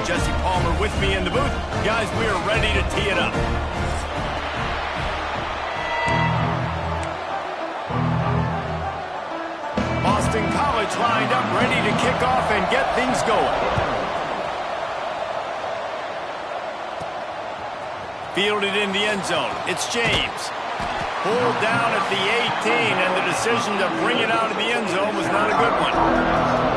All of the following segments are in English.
Jesse Palmer with me in the booth. Guys, we are ready to tee it up. Boston College lined up, ready to kick off and get things going. Fielded in the end zone. It's James. Pulled down at the 18, and the decision to bring it out of the end zone was not a good one.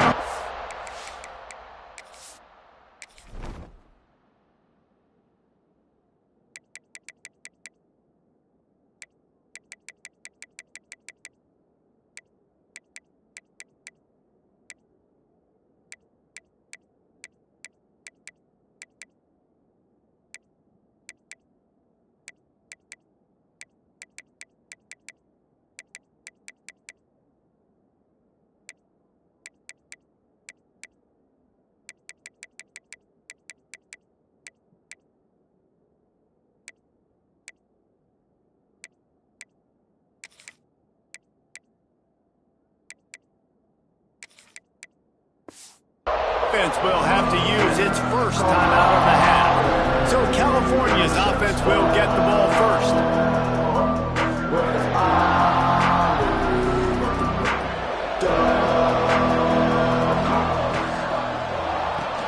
Offense will have to use its first timeout of the half. So California's offense will get the ball first.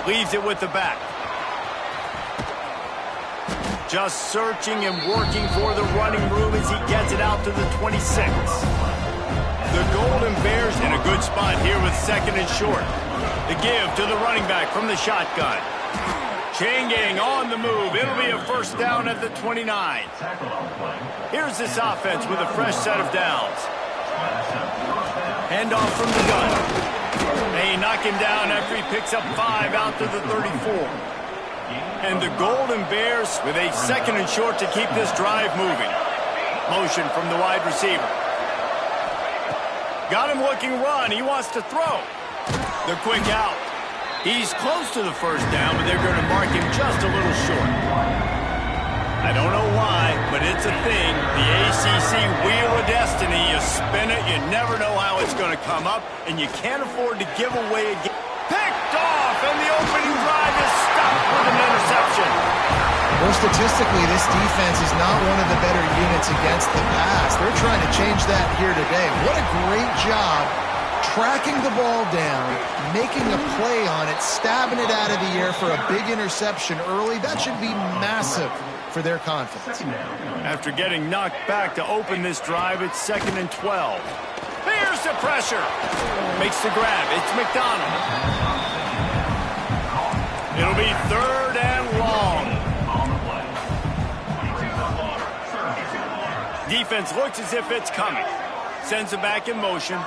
Leaves it with the back. Just searching and working for the running room as he gets it out to the 26. The Golden Bears in a good spot here with second and short. The give to the running back from the shotgun. Chain gang on the move. It'll be a first down at the 29. Here's this offense with a fresh set of downs. Handoff from the gun. They knock him down after he picks up 5 out to the 34. And the Golden Bears with a second and short to keep this drive moving. Motion from the wide receiver. Got him looking run. He wants to throw. The quick out. He's close to the first down, but they're going to mark him just a little short. I don't know why, but it's a thing. The ACC Wheel of Destiny. You spin it, you never know how it's going to come up, and you can't afford to give away again. Picked off, and the opening drive is stopped with an interception. Well, statistically, this defense is not one of the better units against the pass. They're trying to change that here today. What a great job tracking the ball down, making a play on it, stabbing it out of the air for a big interception early. That should be massive for their confidence. After getting knocked back to open this drive, it's 2nd and 12. Here's the pressure. Makes the grab. It's McDonald. It'll be 3rd and long. Defense looks as if it's coming. Sends it back in motion.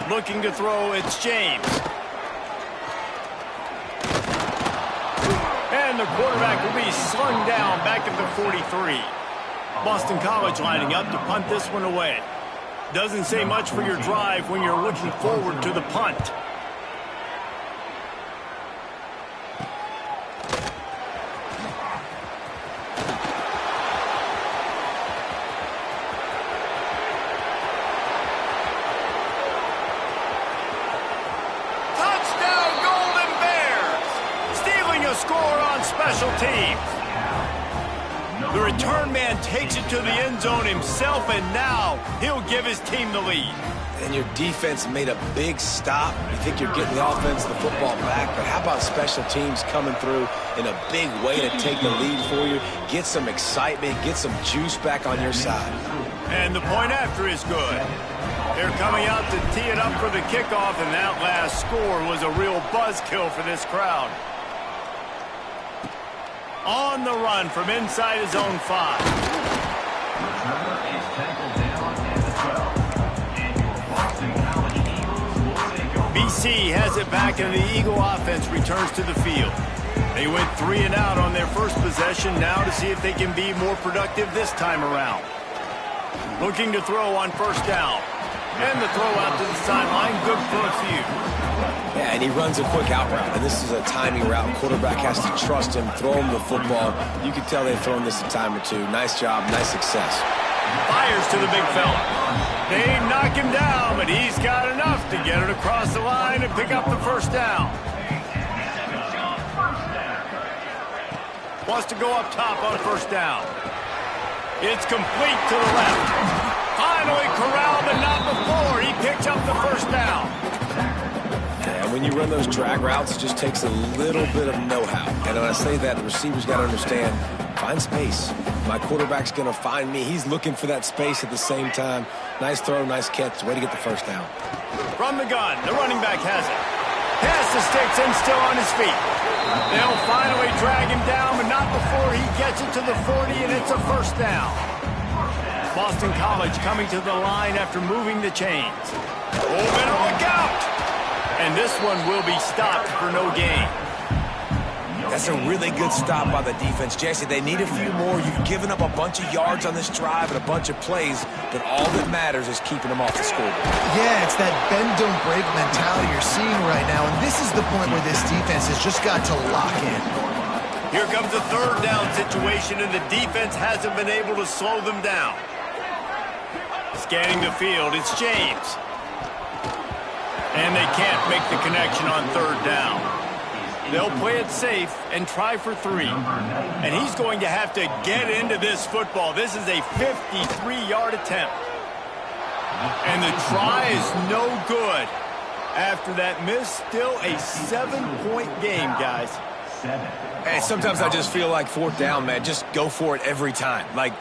Looking to throw, it's James. And the quarterback will be slung down back at the 43. Boston College lining up to punt this one away. Doesn't say much for your drive when you're looking forward to the punt. Score on special teams. The return man takes it to the end zone himself, and now he'll give his team the lead. And your defense made a big stop. You think you're getting the offense, the football back, but how about special teams coming through in a big way to take the lead for you, get some excitement, get some juice back on your side. And the point after is good. They're coming out to tee it up for the kickoff, and that last score was a real buzzkill for this crowd. On the run from inside his own 5. BC has it back, and the Eagle offense returns to the field. They went 3 and out on their first possession, now to see if they can be more productive this time around. Looking to throw on first down. And the throw out to the sideline, good for a few. Yeah, and he runs a quick out route, and this is a timing route. Quarterback has to trust him, throw him the football. You can tell they've thrown this a time or two. Nice job, nice success. Fires to the big fella. They knock him down, but he's got enough to get it across the line and pick up the first down. Wants to go up top on first down. It's complete to the left. Finally corralled, but not before. He picks up the first down. And when you run those drag routes, it just takes a little bit of know-how. And when I say that, the receiver's got to understand, find space. My quarterback's going to find me. He's looking for that space at the same time. Nice throw, nice catch. Way to get the first down. From the gun, the running back has it. Pass the sticks in, still on his feet. They'll finally drag him down, but not before he gets it to the 40, and it's a first down. Boston College coming to the line after moving the chains. Oh, better look out! And this one will be stopped for no gain. That's a really good stop by the defense. Jesse, they need a few more. You've given up a bunch of yards on this drive and a bunch of plays, but all that matters is keeping them off the scoreboard. Yeah, it's that bend, don't break mentality you're seeing right now, and this is the point where this defense has just got to lock in. Here comes a third down situation, and the defense hasn't been able to slow them down. Scanning the field, it's James. And they can't make the connection on third down. They'll play it safe and try for 3. And he's going to have to get into this football. This is a 53-yard attempt. And the try is no good. After that miss, still a 7-point game, guys. Hey, sometimes I just feel like fourth down, man. Just go for it every time. Like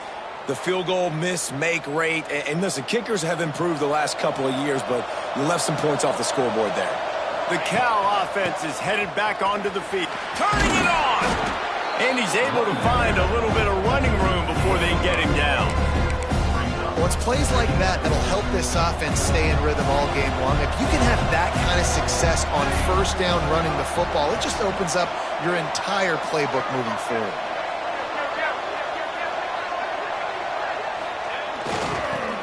the field goal miss, make rate. And listen, kickers have improved the last couple of years, but you left some points off the scoreboard there. The Cal offense is headed back onto the field. Turning it on! And he's able to find a little bit of running room before they get him down. Well, it's plays like that that'll help this offense stay in rhythm all game long. If you can have that kind of success on first down running the football, it just opens up your entire playbook moving forward.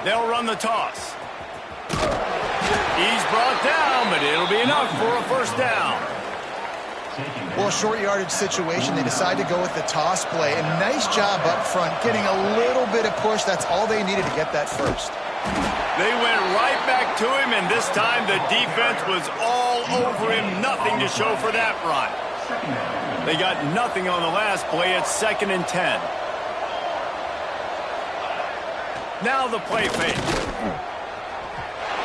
They'll run the toss. He's brought down, but it'll be enough for a first down. Well, a short yardage situation, they decide to go with the toss play, and nice job up front, getting a little bit of push. That's all they needed to get that first. They went right back to him, and this time the defense was all over him. Nothing to show for that run. They got nothing on the last play. It's 2nd and 10. Now the play fake.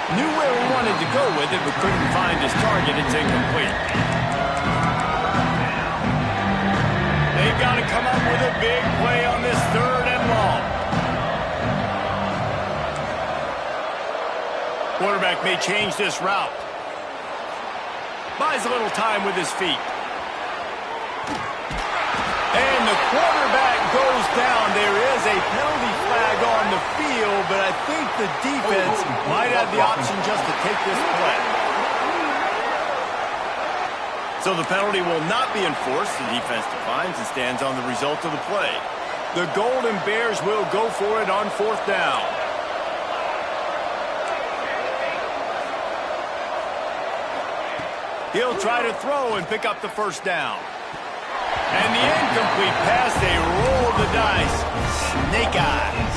Knew where he wanted to go with it, but couldn't find his target. It's incomplete. They've got to come up with a big play on this 3rd and long. Quarterback may change this route. Buys a little time with his feet. And the quarterback goes down. There is a penalty flag on the field, but I think the defense might have the option just to take this play. So the penalty will not be enforced. The defense declines and stands on the result of the play. The Golden Bears will go for it on 4th down. He'll try to throw and pick up the first down. And the incomplete pass, they roll the dice. Snake eyes.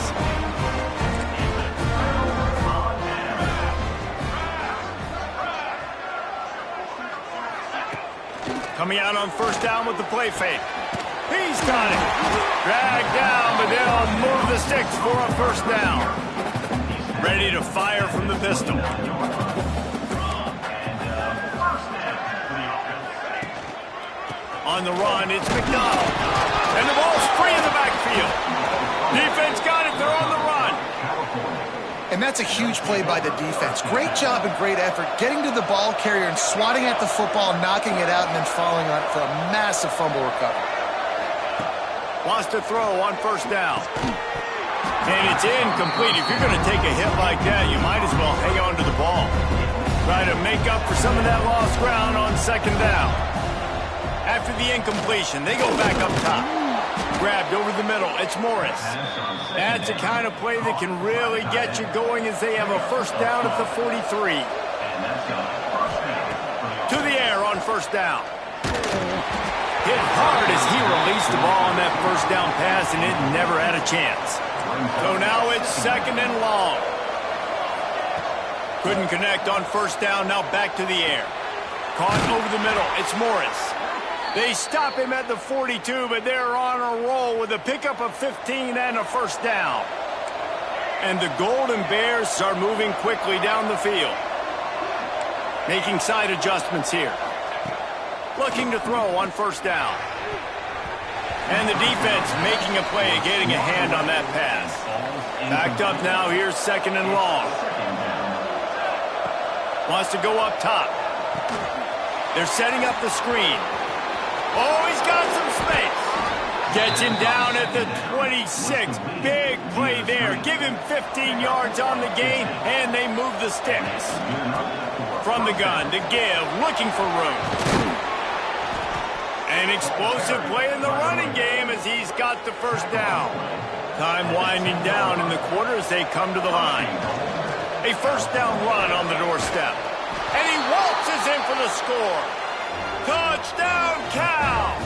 Coming out on first down with the play fake. He's got it. Dragged down, but they'll move the sticks for a first down. Ready to fire from the pistol. On the run, it's McDonald. And the ball's free in the backfield. Defense got it. They're on the run. And that's a huge play by the defense. Great job and great effort getting to the ball carrier and swatting at the football, knocking it out, and then falling on it for a massive fumble recovery. Wants to throw on first down. And it's incomplete. If you're going to take a hit like that, you might as well hang on to the ball. Try to make up for some of that lost ground on 2nd down. After the incompletion, they go back up top. Grabbed over the middle. It's Morris. That's the kind of play that can really get you going as they have a first down at the 43. To the air on first down. Hit hard as he released the ball on that first down pass, and it never had a chance. So now it's 2nd and long. Couldn't connect on first down. Now back to the air. Caught over the middle. It's Morris. They stop him at the 42, but they're on a roll with a pickup of 15 and a first down. And the Golden Bears are moving quickly down the field. Making side adjustments here. Looking to throw on first down. And the defense making a play, getting a hand on that pass. Backed up now, here's second and long. Wants to go up top. They're setting up the screen. Oh, he's got some space. Gets him down at the 26. Big play there. Give him 15 yards on the gain, and they move the sticks. From the gun, to give, looking for room. An explosive play in the running game as he's got the first down. Time winding down in the quarter as they come to the line. A first down run on the doorstep. And he waltzes in for the score. Touchdown, Cal!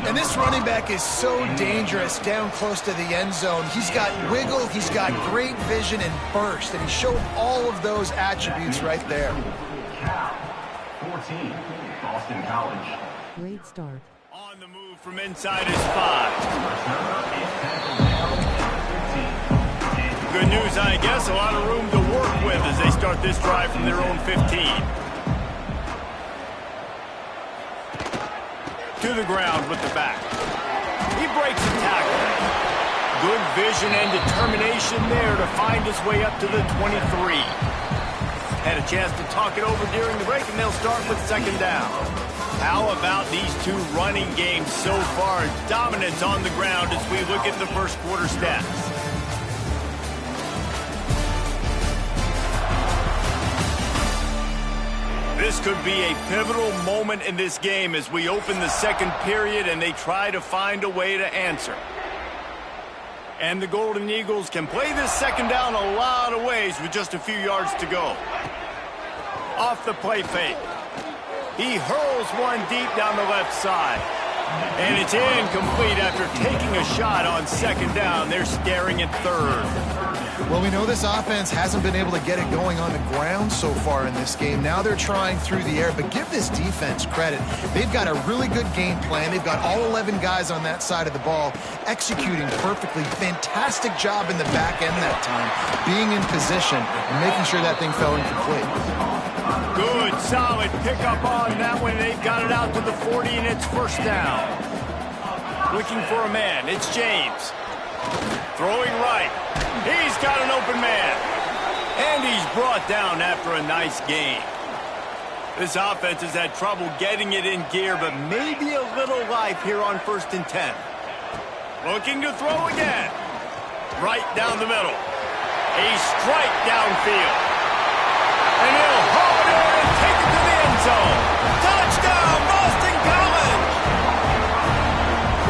And this running back is so dangerous down close to the end zone. He's got wiggle, he's got great vision and burst, and he showed all of those attributes right there. 14, Boston College. Great start. On the move from inside his 5. Good news, I guess. A lot of room to work with as they start this drive from their own 15. To the ground with the back. He breaks the tackle. Good vision and determination there to find his way up to the 23. Had a chance to talk it over during the break, and they'll start with second down. How about these two running games so far? Dominance on the ground as we look at the first quarter stats. This could be a pivotal moment in this game as we open the second period and they try to find a way to answer. And the Golden Eagles can play this second down a lot of ways with just a few yards to go. Off the play fake. He hurls one deep down the left side. And it's incomplete after taking a shot on second down. They're staring at third. Well, we know this offense hasn't been able to get it going on the ground so far in this game. Now they're trying through the air, but give this defense credit. They've got a really good game plan. They've got all 11 guys on that side of the ball executing perfectly. Fantastic job in the back end that time, being in position and making sure that thing fell incomplete. Good, solid pickup on that one. They've got it out to the 40, and it's first down. Looking for a man. It's James. Throwing right. He's got an open man. And he's brought down after a nice gain. This offense has had trouble getting it in gear, but maybe a little life here on 1st and 10. Looking to throw again. Right down the middle. A strike downfield. And he'll haul it in and take it to the end zone. Touchdown, Boston College!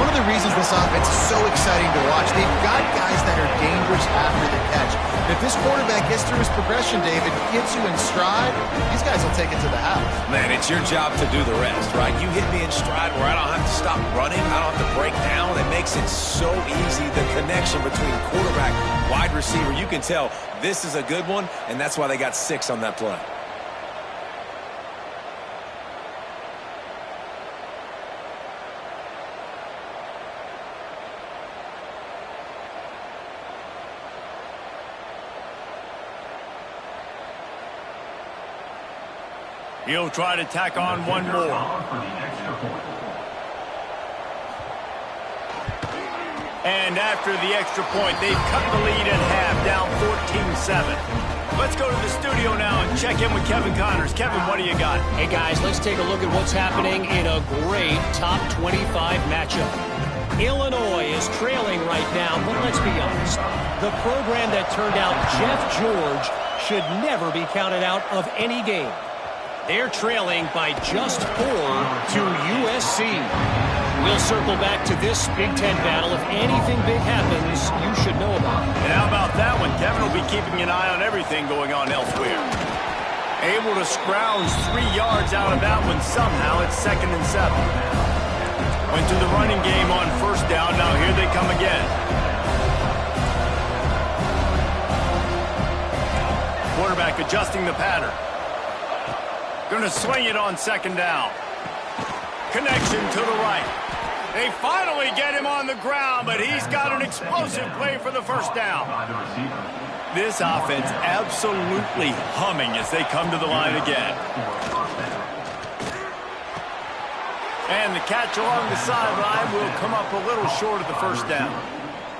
One of the reasons this offense is so exciting to watch, they've got guys that are dangerous after the catch. If this quarterback gets through his progression, David, gets you in stride, these guys will take it to the house. Man, it's your job to do the rest, right? You hit me in stride where I don't have to stop running. I don't have to break down. It makes it so easy, the connection between quarterback, wide receiver. You can tell this is a good one, and that's why they got 6 on that play. He'll try to tack on one more. And after the extra point, they've cut the lead in half, down 14-7. Let's go to the studio now and check in with Kevin Connors. Kevin, what do you got? Hey, guys, let's take a look at what's happening in a great top 25 matchup. Illinois is trailing right now, but let's be honest. The program that turned out Jeff George should never be counted out of any game. They're trailing by just 4 to USC. We'll circle back to this Big Ten battle. If anything big happens, you should know about it. And how about that one? Kevin will be keeping an eye on everything going on elsewhere. Able to scrounge 3 yards out of that one somehow. It's 2nd and 7. Went to the running game on first down. Now here they come again. Quarterback adjusting the pattern. Going to swing it on second down. connection to the right. They finally get him on the ground, but he's got an explosive play for the first down. This offense absolutely humming as they come to the line again. And the catch along the sideline will come up a little short of the first down.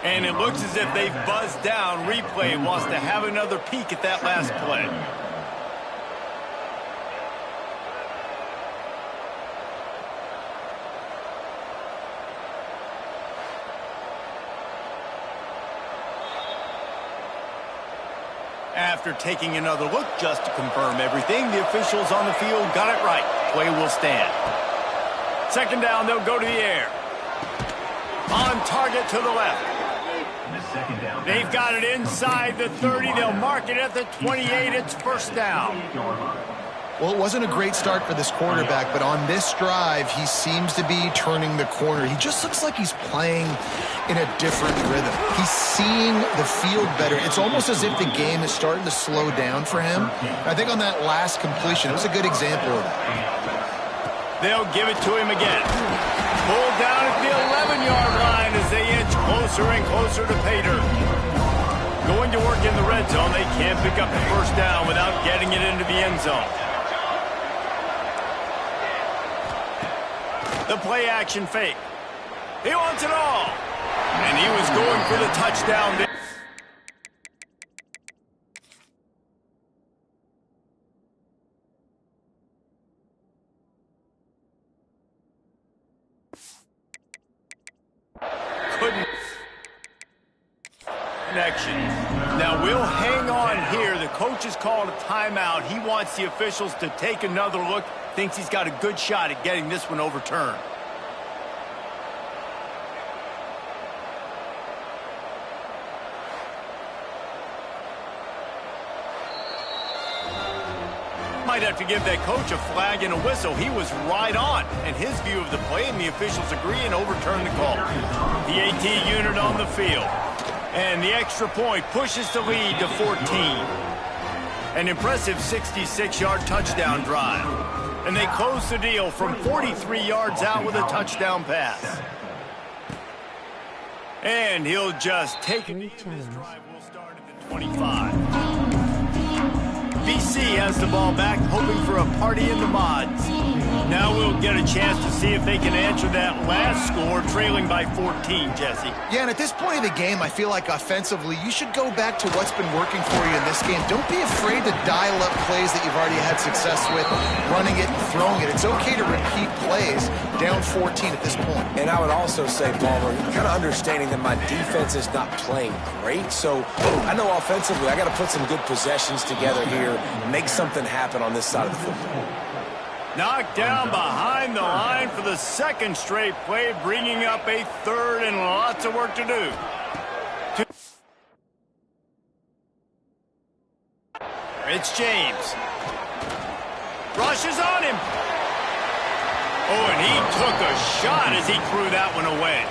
And it looks as if they've buzzed down. Replay wants to have another peek at that last play. After taking another look just to confirm everything, the officials on the field got it right. Play will stand. Second down, they'll go to the air. On target to the left. They've got it inside the 30. They'll mark it at the 28. It's first down. Well, it wasn't a great start for this quarterback, but on this drive, he seems to be turning the corner. He just looks like he's playing in a different rhythm. He's seeing the field better. It's almost as if the game is starting to slow down for him. I think on that last completion, it was a good example of that. They'll give it to him again. Pulled down at the 11-yard line as they inch closer and closer to pay dirt. Going to work in the red zone, they can't pick up the first down without getting it into the end zone. The play action fake. He wants it all. And he was going for the touchdown there. Couldn't. Connection. Now we'll hang on here. The coach has called a timeout. He wants the officials to take another look. Thinks he's got a good shot at getting this one overturned. Might have to give that coach a flag and a whistle. He was right on, and his view of the play, and the officials agree and overturn the call. The AT unit on the field, and the extra point pushes the lead to 14. An impressive 66-yard touchdown drive, and they close the deal from 43 yards out with a touchdown pass. And he'll just take it. This drive will start at the 25. BC has the ball back, hoping for a party in the mods. Now we'll get a chance to see if they can answer that last score, trailing by 14, Jesse. Yeah, and at this point of the game, I feel like offensively, you should go back to what's been working for you in this game. Don't be afraid to dial up plays that you've already had success with, running it and throwing it. It's okay to repeat plays down 14 at this point. And I would also say, Palmer, kind of understanding that my defense is not playing great. So I know offensively, I got to put some good possessions together here, make something happen on this side of the football. Knocked down behind the line for the second straight play, bringing up a third and lots of work to do. It's James. Rushes on him. Oh, and he took a shot as he threw that one away.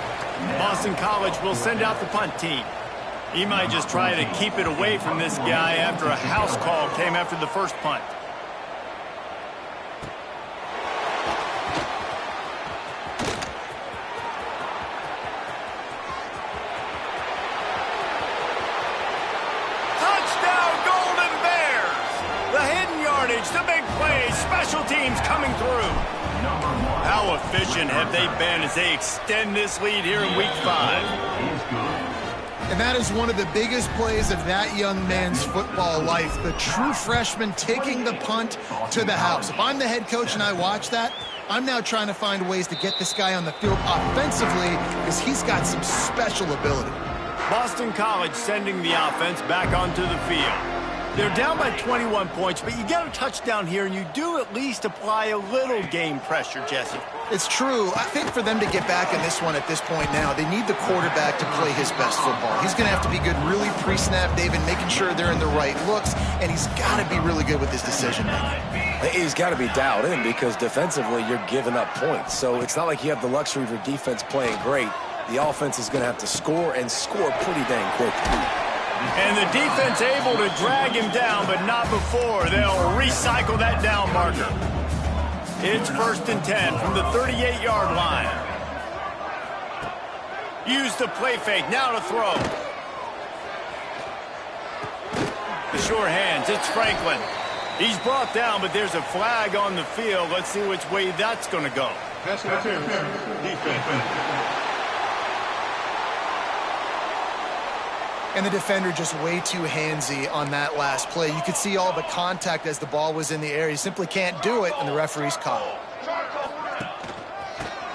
Boston College will send out the punt team. He might just try to keep it away from this guy after a house call came after the first punt. The big play, special teams coming through. How efficient have they been as they extend this lead here in Week 5? And that is one of the biggest plays of that young man's football life. The true freshman taking the punt to the house. If I'm the head coach and I watch that, I'm now trying to find ways to get this guy on the field offensively because he's got some special ability. Boston College sending the offense back onto the field. They're down by 21 points, but you get a touchdown here, and you do at least apply a little game pressure, Jesse. It's true. I think for them to get back in this one at this point now, they need the quarterback to play his best football. He's going to have to be good really pre-snap, David, making sure they're in the right looks, and he's got to be really good with his decision-making. He's got to be dialed in because defensively you're giving up points. So it's not like you have the luxury of your defense playing great. The offense is going to have to score and score pretty dang quick. And the defense able to drag him down, but not before. They'll recycle that down marker. It's 1st and 10 from the 38-yard line. Use the play fake, now to throw. The sure hands, it's Franklin. He's brought down, but there's a flag on the field. Let's see which way that's going to go. That's defense. And the defender just way too handsy on that last play. You could see all the contact as the ball was in the air. He simply can't do it, and the referee's caught it.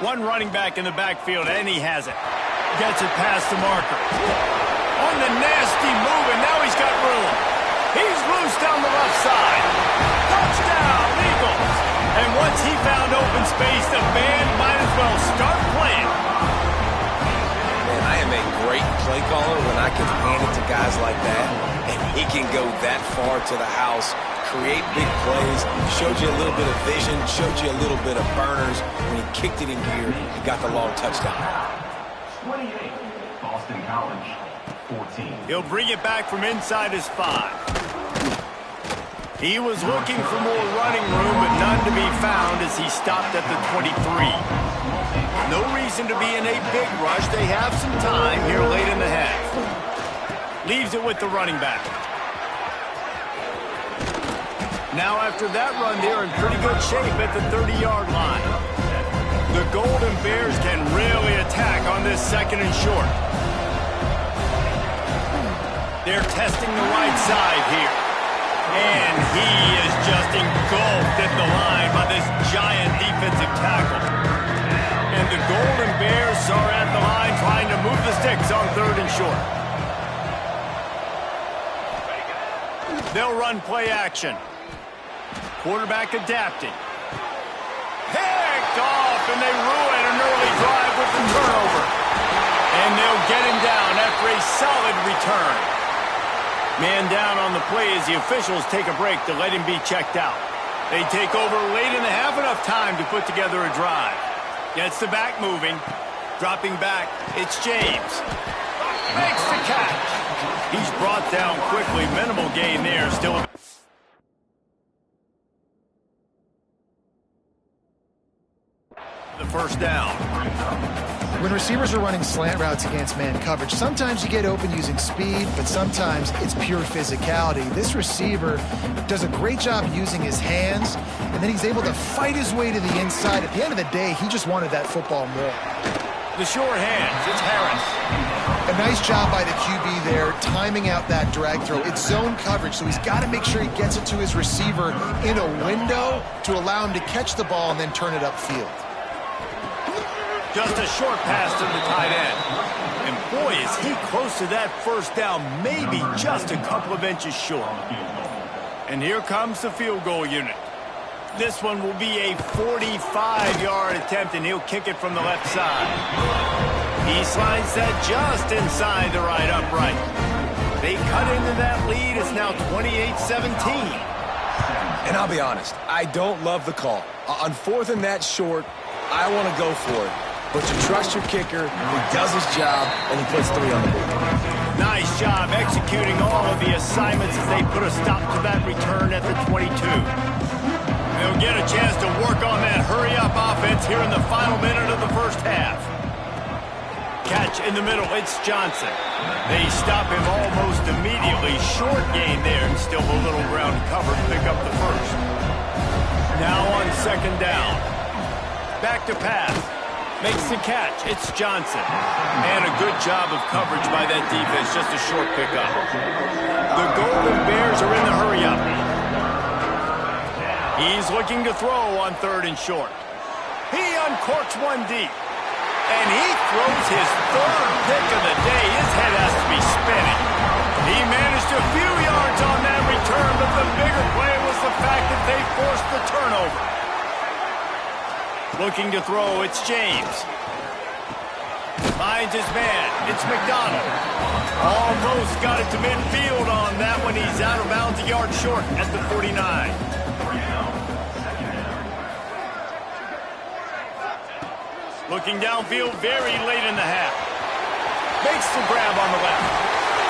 One running back in the backfield, and he has it. Gets it past the marker. On the nasty move, and now he's got room. He's loose down the left side. Touchdown, Eagles. And once he found open space, the band might as well start playing. Man, I am a great play caller when I can hand it to guys like that, and he can go that far to the house, create big plays, showed you a little bit of vision, showed you a little bit of burners. When he kicked it in gear, he got the long touchdown. 28, Boston College, 14. He'll bring it back from inside his 5. He was looking for more running room, but none to be found as he stopped at the 23. No reason to be in a big rush. They have some time here late in the half. Leaves it with the running back. Now after that run, they're in pretty good shape at the 30-yard line. The Golden Bears can really attack on this 2nd and short. They're testing the right side here. And he is just engulfed at the line by this giant defensive tackle. And the Golden Bears are at the line trying to move the sticks on 3rd and short. They'll run play action. Quarterback adapting. Picked off, and they ruin an early drive with the turnover. And they'll get him down after a solid return. Man down on the play as the officials take a break to let him be checked out. They take over late in the half, enough time to put together a drive. Gets the back moving. Dropping back, it's James. Makes the catch. He's brought down quickly. Minimal gain there. Still the first down. When receivers are running slant routes against man coverage, sometimes you get open using speed, but sometimes it's pure physicality. This receiver does a great job using his hands, and then he's able to fight his way to the inside. At the end of the day, he just wanted that football more. The short hands, it's Harris. A nice job by the QB there, timing out that drag throw. It's zone coverage, so he's got to make sure he gets it to his receiver in a window to allow him to catch the ball and then turn it upfield. Just a short pass to the tight end. And boy, is he close to that first down, maybe just a couple of inches short. And here comes the field goal unit. This one will be a 45-yard attempt, and he'll kick it from the left side. He slides that just inside the right upright. They cut into that lead. It's now 28-17. And I'll be honest, I don't love the call. On 4th and that short, I want to go for it. But you trust your kicker, he does his job, and he puts 3 on the board. Nice job executing all of the assignments as they put a stop to that return at the 22. They'll get a chance to work on that hurry-up offense here in the final minute of the first half. Catch in the middle, it's Johnson. They stop him almost immediately. Short gain there, and still a little ground cover to pick up the first. Now on 2nd down. Back to pass. Makes the catch. It's Johnson. And a good job of coverage by that defense. Just a short pickup. The Golden Bears are in the hurry-up. He's looking to throw on 3rd and short. He uncorks one deep. And he throws his 3rd pick of the day. His head has to be spinning. He managed a few yards on that return, but the bigger play was the fact that they forced the turnover. Looking to throw, it's James. Finds his man, it's McDonald. Almost got it to midfield on that one. He's out of bounds, a yard short at the 49. Looking downfield very late in the half. Makes the grab on the left.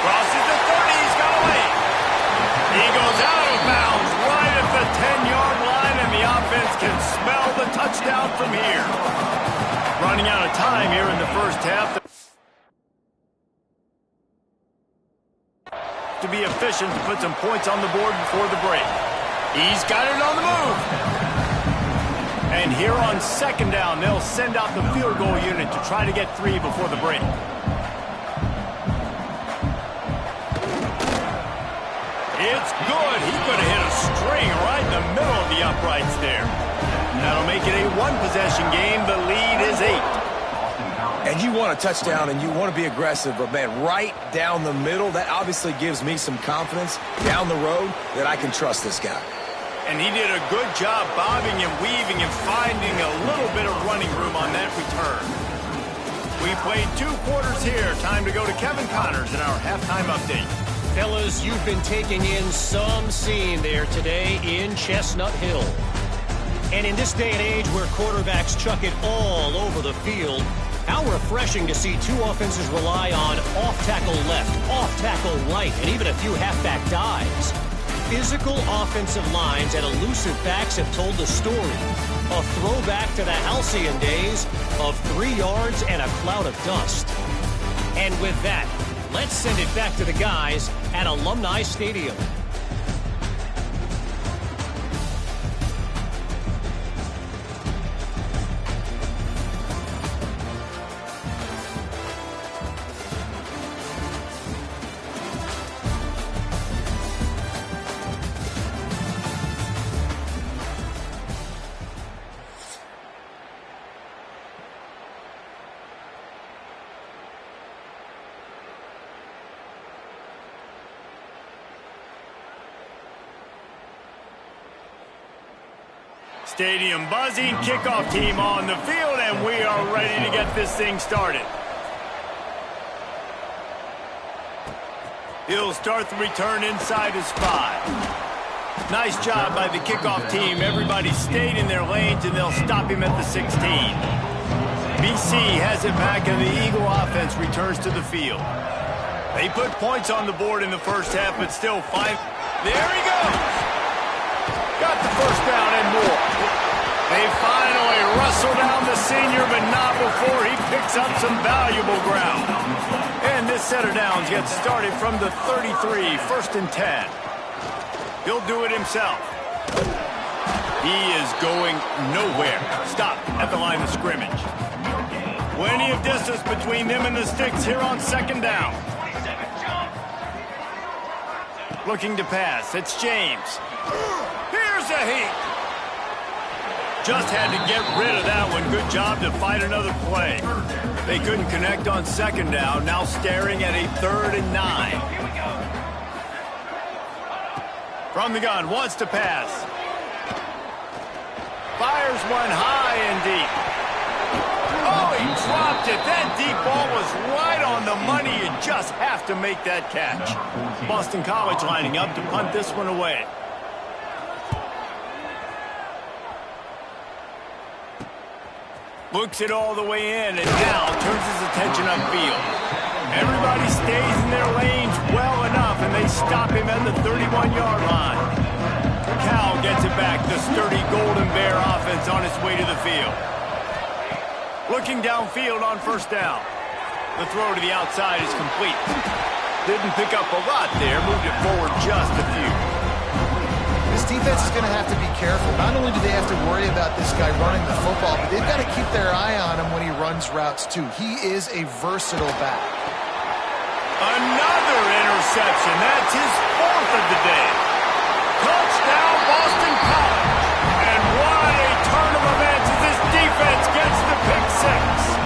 Crosses the 30, he's got away. He goes out of bounds right at the 10-yard line, and the offense can smell the touchdown from here. Running out of time here in the first half. To be efficient to put some points on the board before the break. He's got it on the move. And here on second down, they'll send out the field goal unit to try to get 3 before the break. It's good. He could have hit a string right in the middle of the uprights there. That'll make it a one-possession game. The lead is 8. And you want a touchdown and you want to be aggressive, but, man, right down the middle, that obviously gives me some confidence down the road that I can trust this guy. And he did a good job bobbing and weaving and finding a little bit of running room on that return. We played 2 quarters here. Time to go to Kevin Connors in our halftime update. Fellas, you've been taking in some scene there today in Chestnut Hill. And in this day and age where quarterbacks chuck it all over the field, how refreshing to see 2 offenses rely on off-tackle left, off-tackle right, and even a few halfback dives. Physical offensive lines and elusive backs have told the story. A throwback to the halcyon days of 3 yards and a cloud of dust. And with that, let's send it back to the guys at Alumni Stadium. Stadium buzzing, kickoff team on the field, and we are ready to get this thing started. He'll start the return inside his 5. Nice job by the kickoff team. Everybody stayed in their lanes, and they'll stop him at the 16. BC has it back, and the Eagle offense returns to the field. They put points on the board in the first half, but still 5. There he goes. Got the first down and more. They finally wrestle down the senior, but not before he picks up some valuable ground. And this set of downs gets started from the 33, 1st and 10. He'll do it himself. He is going nowhere. Stop at the line of scrimmage. Plenty of distance between them and the sticks here on second down. Looking to pass. It's James. Here's a heat. Just had to get rid of that one. Good job to fight another play. They couldn't connect on second down. Now staring at a 3rd and 9. From the gun, wants to pass. Fires one high and deep. Oh, he dropped it. That deep ball was right on the money. You just have to make that catch. Boston College lining up to punt this one away. Looks it all the way in, and now turns his attention upfield. Everybody stays in their lanes well enough, and they stop him at the 31-yard line. Cal gets it back. The sturdy Golden Bear offense on its way to the field. Looking downfield on first down. The throw to the outside is complete. Didn't pick up a lot there, moved it forward just a few. This defense is going to have to be careful. Not only do they have to worry about this guy running the football, but they've got to keep their eye on him when he runs routes too. He is a versatile back. Another interception. That's his 4th of the day. Touchdown, Boston College. And what a turn of events as this defense gets the pick 6.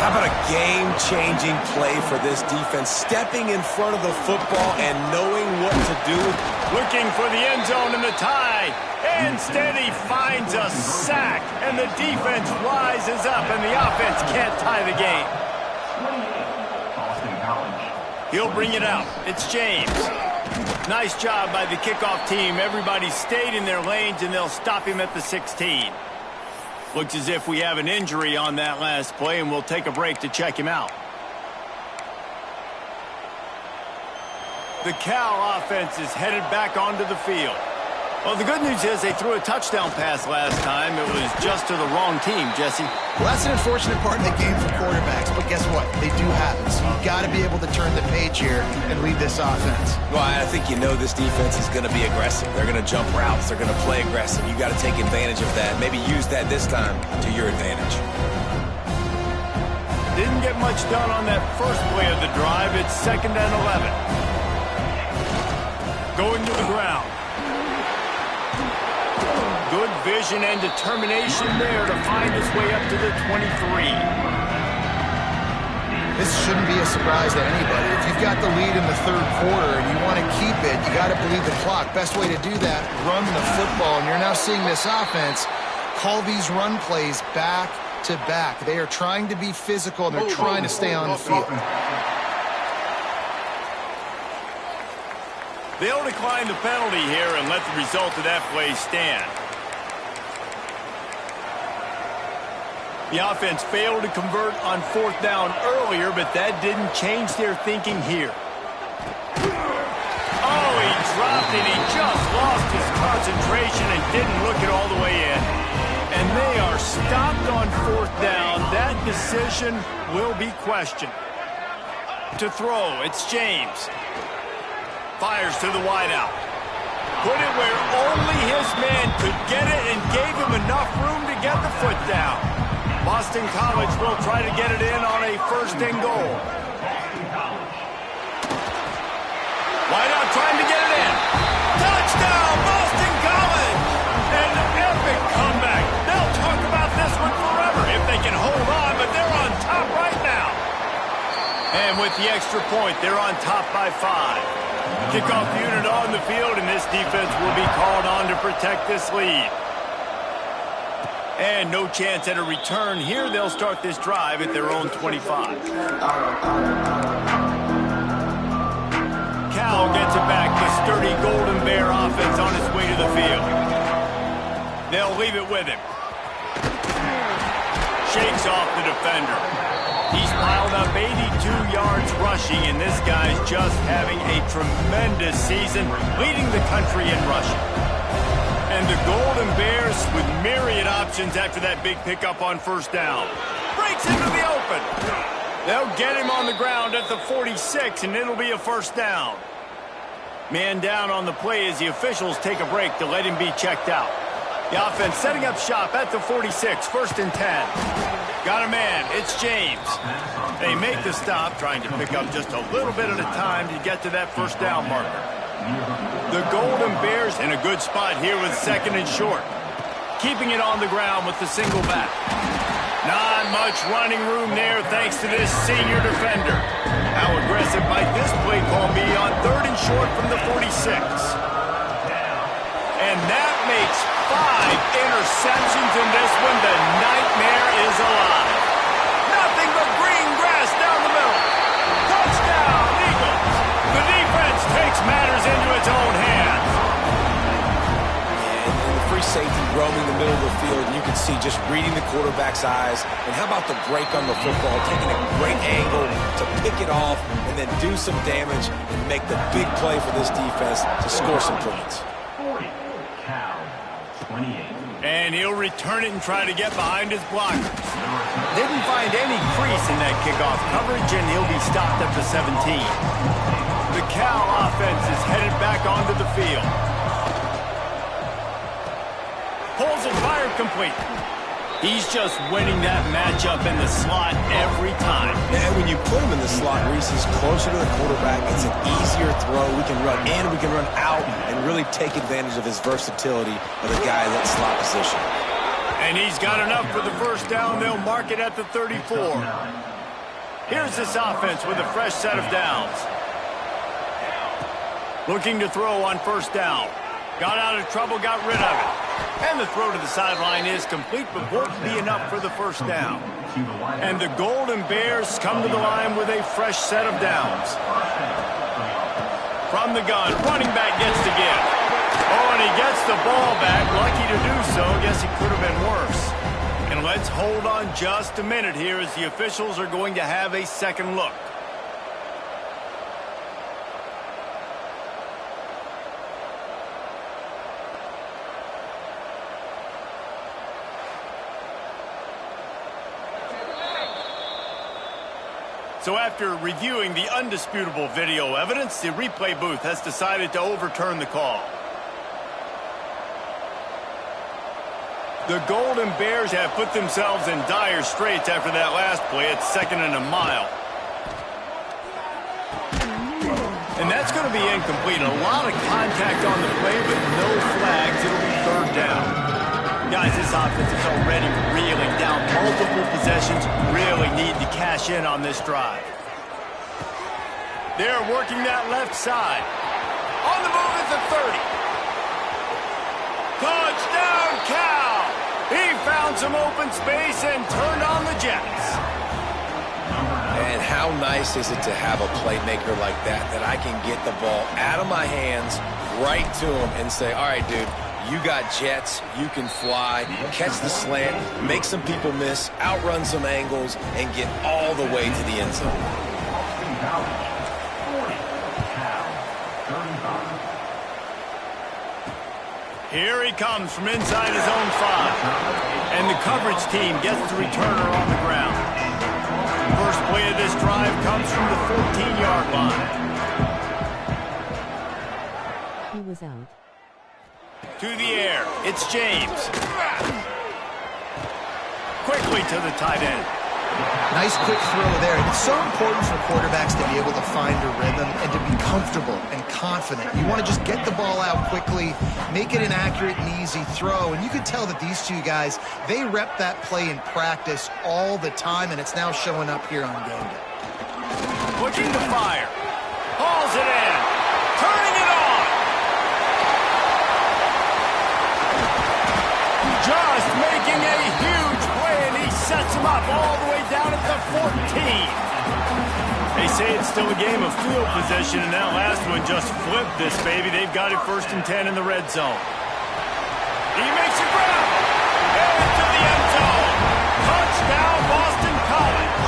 How about a game-changing play for this defense? Stepping in front of the football and knowing what to do. Looking for the end zone and the tie. Instead, he finds a sack, and the defense rises up, and the offense can't tie the game. He'll bring it out. It's James. Nice job by the kickoff team. Everybody stayed in their lanes, and they'll stop him at the 16. Looks as if we have an injury on that last play, and we'll take a break to check him out. The Cal offense is headed back onto the field. Well, the good news is they threw a touchdown pass last time. It was just to the wrong team, Jesse. Well, that's an unfortunate part of the game for quarterbacks, but guess what? They do have it, so you've got to be able to turn the page here and lead this offense. Well, I think you know this defense is going to be aggressive. They're going to jump routes. They're going to play aggressive. You got to take advantage of that. Maybe use that this time to your advantage. Didn't get much done on that first play of the drive. It's 2nd and 11. Going to the ground. Good vision and determination there to find his way up to the 23. This shouldn't be a surprise to anybody. If you've got the lead in the third quarter and you want to keep it, you got to bleed the clock. Best way to do that, run the football. And you're now seeing this offense call these run plays back to back. They are trying to be physical, and they're trying to stay on the field. They'll decline the penalty here and let the result of that play stand. The offense failed to convert on 4th down earlier, but that didn't change their thinking here. Oh, he dropped it. He just lost his concentration and didn't look it all the way in. And they are stopped on 4th down. That decision will be questioned. To throw, it's James. Fires to the wideout. Put it where only his man could get it and gave him enough room to get the foot down. Boston College will try to get it in on a 1st and goal. Wideout trying to get it in. Touchdown, Boston College! An epic comeback. They'll talk about this one forever if they can hold on, but they're on top right now. And with the extra point, they're on top by 5. Kickoff unit on the field, and this defense will be called on to protect this lead. And no chance at a return here. They'll start this drive at their own 25. Cal gets it back. The sturdy Golden Bear offense on its way to the field. They'll leave it with him. Shakes off the defender. He's piled up 82 yards rushing, and this guy's just having a tremendous season, leading the country in rushing. And the Golden Bears with myriad options after that big pickup on 1st down. Breaks into the open. They'll get him on the ground at the 46, and it'll be a 1st down. Man down on the play as the officials take a break to let him be checked out. The offense setting up shop at the 46, 1st and 10. Got a man, it's James. They make the stop, trying to pick up just a little bit at a time to get to that 1st down marker. The Golden Bears in a good spot here with 2nd and short. Keeping it on the ground with the single back. Not much running room there thanks to this senior defender. How aggressive might this play call be on 3rd and short from the 46? And that makes 5 interceptions in this one. The nightmare is alive. Nothing but green grass down the middle. Touchdown, Eagles. The defense takes matters into its own hands. And the free safety roaming the middle of the field, and you can see just reading the quarterback's eyes. And how about the break on the football, taking a great angle to pick it off and then do some damage and make the big play for this defense to score some points. 40, Cal, 28. And he'll return it and try to get behind his blockers. Didn't find any crease in that kickoff coverage, and he'll be stopped at the 17. The Cal offense is headed back onto the field. Pulls it, fired complete. He's just winning that matchup in the slot every time. And when you put him in the slot, Reese, he's closer to the quarterback. It's an easier throw. We can run in, we can run out, and really take advantage of his versatility of the guy in that slot position. And he's got enough for the 1st down. They'll mark it at the 34. Here's this offense with a fresh set of downs. Looking to throw on 1st down. Got out of trouble, got rid of it. And the throw to the sideline is complete, but won't be enough for the 1st down. And the Golden Bears come to the line with a fresh set of downs. From the gun, running back gets to give. Oh, and he gets the ball back. Lucky to do so. Guess he could have been worse. And let's hold on just a minute here as the officials are going to have a second look. So after reviewing the undisputable video evidence, the replay booth has decided to overturn the call. The Golden Bears have put themselves in dire straits after that last play at 2nd and a mile. And that's going to be incomplete. A lot of contact on the play, but no flags. It'll be 3rd down. Guys, this offense is already reeling down multiple possessions. Really need to cash in on this drive. They're working that left side. On the move at the 30. Touchdown, Cal! He found some open space and turned on the Jets. And how nice is it to have a playmaker like that I can get the ball out of my hands right to him and say, all right, dude, you got jets, you can fly, catch the slant, make some people miss, outrun some angles, and get all the way to the end zone. Here he comes from inside his own 5. And the coverage team gets the returner on the ground. First play of this drive comes from the 14-yard line. He was out. To the air, it's James. Quickly to the tight end. Nice quick throw there. And it's so important for quarterbacks to be able to find a rhythm and to be comfortable and confident. You want to just get the ball out quickly, make it an accurate and easy throw. And you can tell that these two guys, they rep that play in practice all the time, and it's now showing up here on game day. Looking to fire. Hauls it in. Turning it on. Just making a huge play, and he sets him up all the way down at the 14. They say it's still a game of field possession, and that last one just flipped this baby. They've got it 1st and 10 in the red zone. He makes a grab. Into the end zone. Touchdown, Boston College.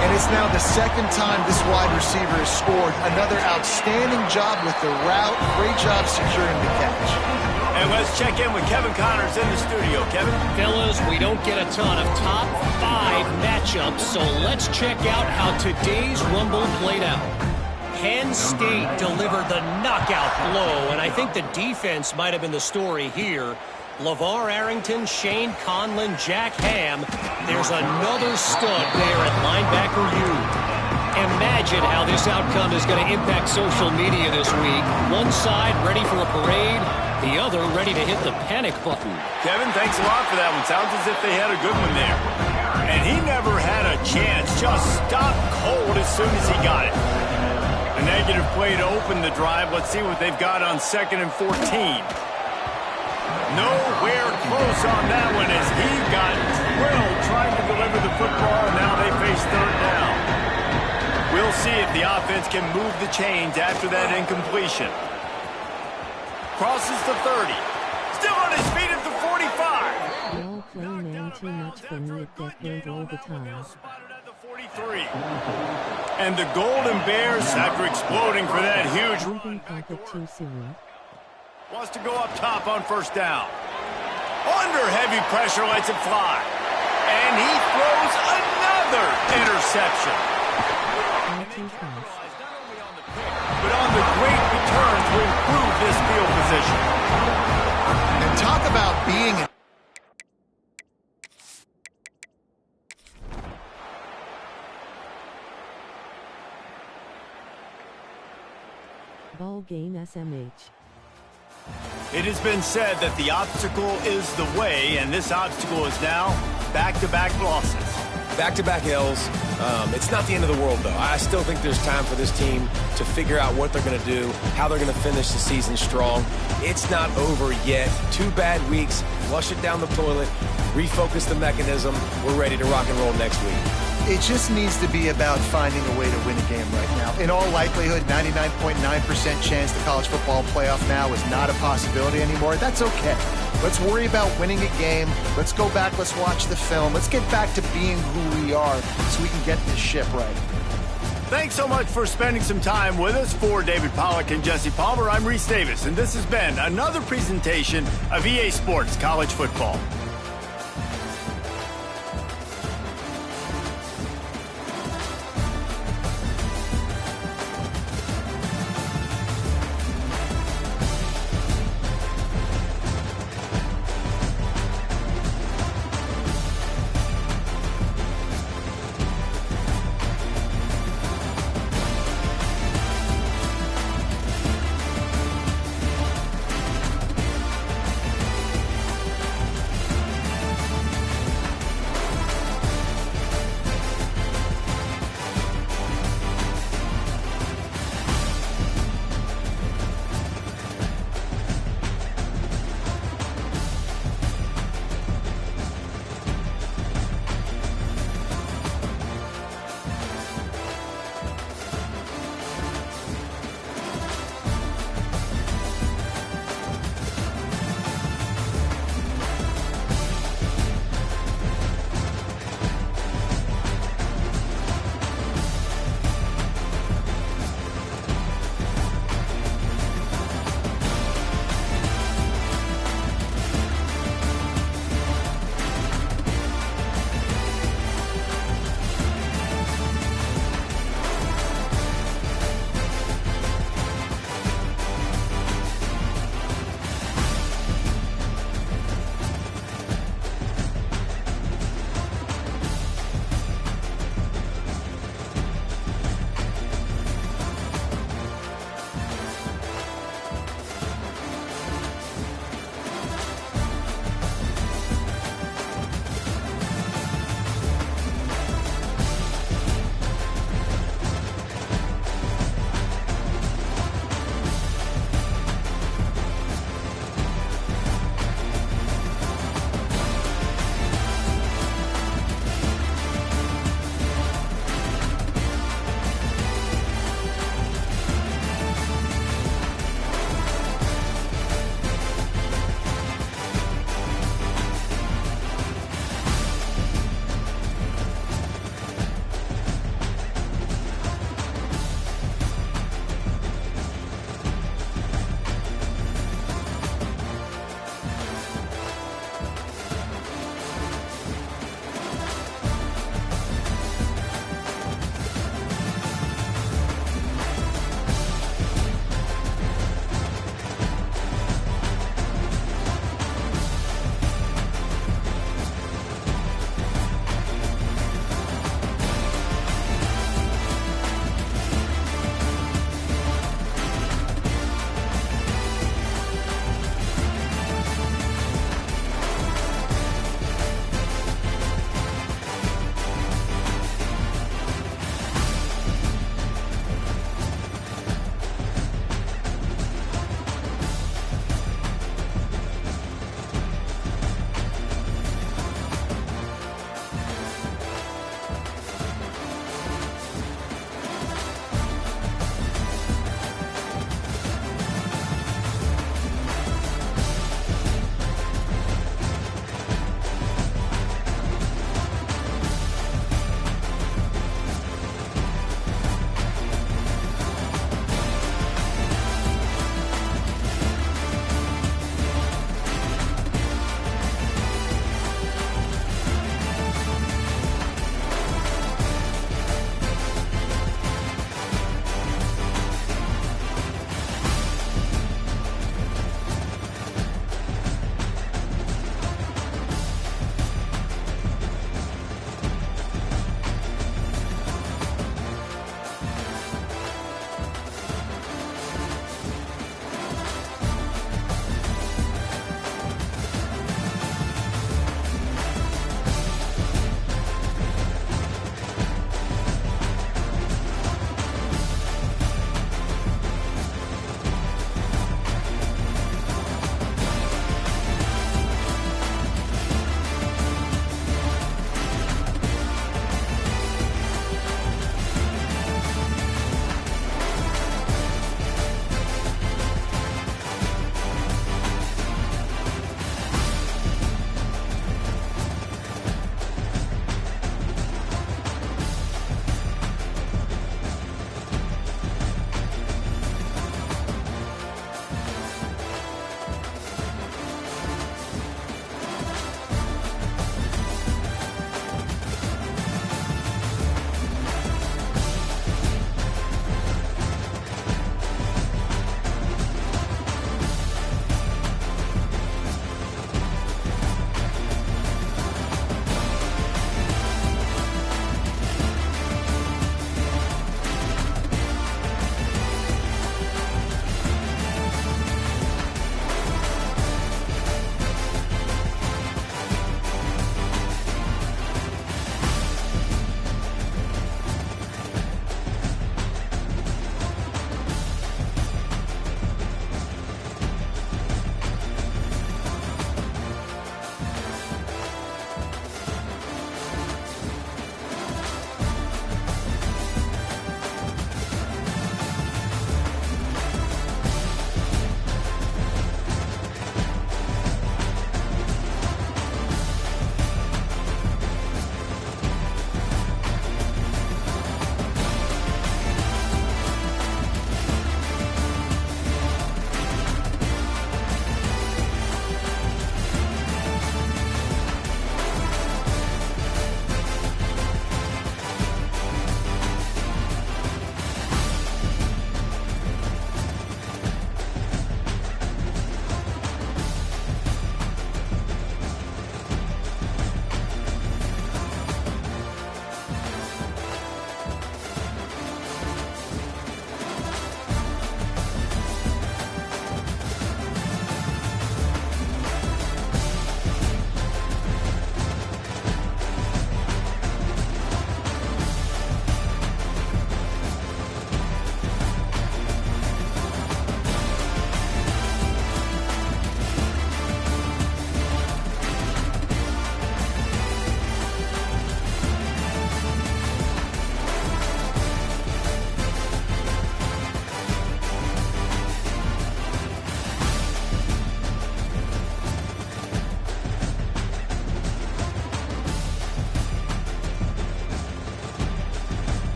And it's now the 2nd time this wide receiver has scored. Another outstanding job with the route. Great job securing the catch. And let's check in with Kevin Connors in the studio. Kevin? Fellas, we don't get a ton of top 5 matchups, so let's check out how today's Rumble played out. Penn State delivered the knockout blow, and I think the defense might have been the story here. LeVar Arrington, Shane Conlon, Jack Ham. There's another stud there at linebacker U. Imagine how this outcome is going to impact social media this week. One side ready for a parade, the other ready to hit the panic button. Kevin, thanks a lot for that one. Sounds as if they had a good one there. And he never had a chance. Just stopped cold as soon as he got it. A negative play to open the drive. Let's see what they've got on 2nd and 14. Nowhere close on that one as he got drilled trying to deliver the football. Now they face 3rd down. We'll see if the offense can move the chains after that incompletion. Crosses the 30. Still on his feet at the 45. Y'all play man too much for me at that point all the time. Spotted at the 43. And the Golden Bears, after exploding for that huge Moving pocket too soon. wants to go up top on 1st down. Under heavy pressure, lets it fly. And he throws another interception. But on the great return to improve this field position. And talk about being Ball game SMH. It has been said that the obstacle is the way, and this obstacle is now back-to-back losses. Back-to-back L's. It's not the end of the world, though. I still think there's time for this team to figure out what they're going to do, how they're going to finish the season strong. It's not over yet. 2 bad weeks. Flush it down the toilet. Refocus the mechanism. We're ready to rock and roll next week. It just needs to be about finding a way to win a game right now. In all likelihood, 99.9% chance the college football playoff now is not a possibility anymore. That's okay. Let's worry about winning a game. Let's go back. Let's watch the film. Let's get back to being who we are so we can get this ship right. Thanks so much for spending some time with us. For David Pollack and Jesse Palmer, I'm Reese Davis, and this has been another presentation of EA Sports College Football.